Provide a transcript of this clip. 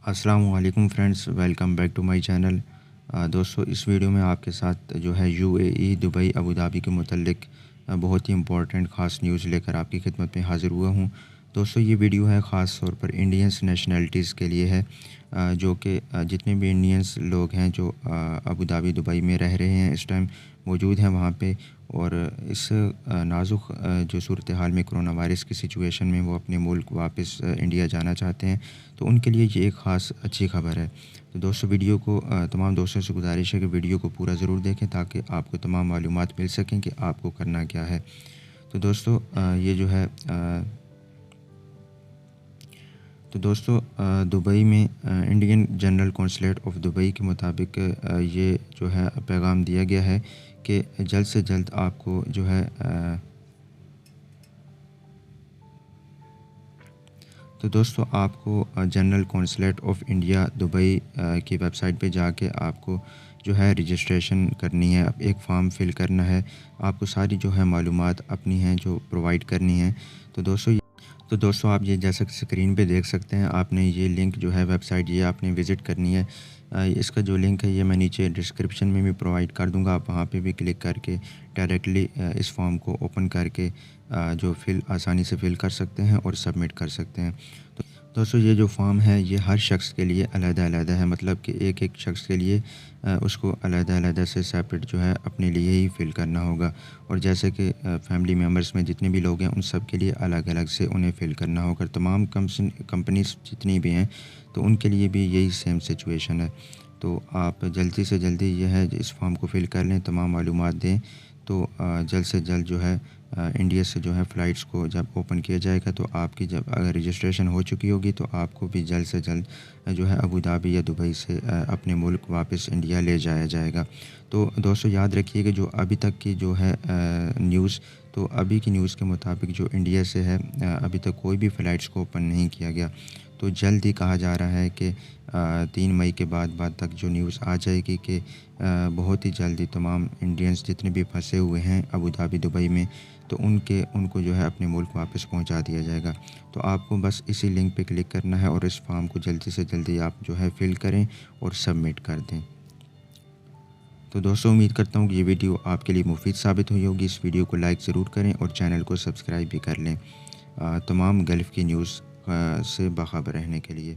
السلام علیکم friends, welcome back to my channel. دوستو، اس ویڈیو میں آپ کے ساتھ جو ہے UAE، دبئی، ابوظہبی کے متعلق بہت ہی امپورٹنٹ خاص نیوز لے کر آپ کی خدمت میں حاضر ہوا ہوں۔ دوستو، یہ ویڈیو ہے خاص طور پر انڈینس نیشنلٹیز کے لیے ہے، جو کہ جتنے بھی انڈینس لوگ ہیں جو ابوظہبی، دبئی میں رہ رہے ہیں، اس ٹائم موجود ہیں وہاں پہ، اور اس نازک جو صورتحال میں کرونا وائرس کی سچویشن میں وہ اپنے ملک واپس انڈیا جانا چاہتے ہیں، تو ان کے لیے یہ ایک خاص اچھی خبر ہے۔ تو دوستو، ویڈیو کو تمام دوستوں سے گزارش ہے کہ ویڈیو کو پورا ضرور دیکھیں تاکہ آپ کو تمام معلومات مل سکیں کہ آپ کو کرنا کیا ہے۔ تو دوستو، یہ جو ہے دبئی میں Indian general consulate of Dubai کے مطابق یہ جو ہے پیغام دیا گیا ہے کہ جلد سے جلد آپ کو جو ہے تو دوستو، آپ کو general consulate of India Dubai کی ویب سائٹ پہ جا کے آپ کو جو ہے رجسٹریشن کرنی ہے، ایک فارم فل کرنا ہے، آپ کو ساری جو ہے معلومات اپنی ہیں جو پرووائڈ کرنی ہیں۔ تو دوستو آپ یہ جیسا کہ اسکرین پہ دیکھ سکتے ہیں، آپ نے یہ لنک جو ہے ویب سائٹ یہ آپ نے وزٹ کرنی ہے۔ اس کا جو لنک ہے یہ میں نیچے ڈسکرپشن میں بھی پرووائڈ کر دوں گا، آپ وہاں پہ بھی کلک کر کے ڈائریکٹلی اس فارم کو اوپن کر کے جو آسانی سے فل کر سکتے ہیں اور سبمٹ کر سکتے ہیں۔ تو دوستو، یہ جو فارم ہے یہ ہر شخص کے لیے علیحدہ علیحدہ ہے، مطلب کہ ایک ایک شخص کے لیے اس کو علیحدہ علیحدہ سے سیپریٹ جو ہے اپنے لیے ہی فل کرنا ہوگا، اور جیسے کہ فیملی ممبرس میں جتنے بھی لوگ ہیں ان سب کے لیے الگ الگ سے انہیں فل کرنا ہوگا۔ تمام کمپنیز جتنی بھی ہیں تو ان کے لیے بھی یہی سیم سچویشن ہے۔ تو آپ جلدی سے جلدی یہ ہے اس فارم کو فل کر لیں، تمام معلومات دیں، تو جلد سے جلد جو ہے انڈیا سے جو ہے فلائٹس کو جب اوپن کیا جائے گا تو آپ کی جب اگر رجسٹریشن ہو چکی ہوگی تو آپ کو بھی جلد سے جلد جو ہے ابوظہبی یا دبئی سے اپنے ملک واپس انڈیا لے جایا جائے گا۔ تو دوستو یاد رکھیے کہ جو ابھی تک کی جو ہے نیوز، تو ابھی کی نیوز کے مطابق جو انڈیا سے ہے ابھی تک کوئی بھی فلائٹس کو اوپن نہیں کیا گیا، تو جلد ہی کہا جا رہا ہے کہ 3 مئی کے بعد تک جو نیوز آ جائے گی کہ بہت ہی جلدی تمام انڈینس جتنے بھی پھنسے ہوئے ہیں ابوظہبی، دبئی میں، تو ان کو جو ہے اپنے ملک واپس پہنچا دیا جائے گا۔ تو آپ کو بس اسی لنک پہ کلک کرنا ہے اور اس فارم کو جلدی سے جلدی آپ جو ہے فل کریں اور سبمٹ کر دیں۔ تو دوستو، امید کرتا ہوں کہ یہ ویڈیو آپ کے لیے مفید ثابت ہوئی ہوگی۔ اس ویڈیو کو لائک ضرور کریں اور چینل کو سبسکرائب بھی کر لیں تمام گلف کی نیوز سے باخبر رہنے کے لیے۔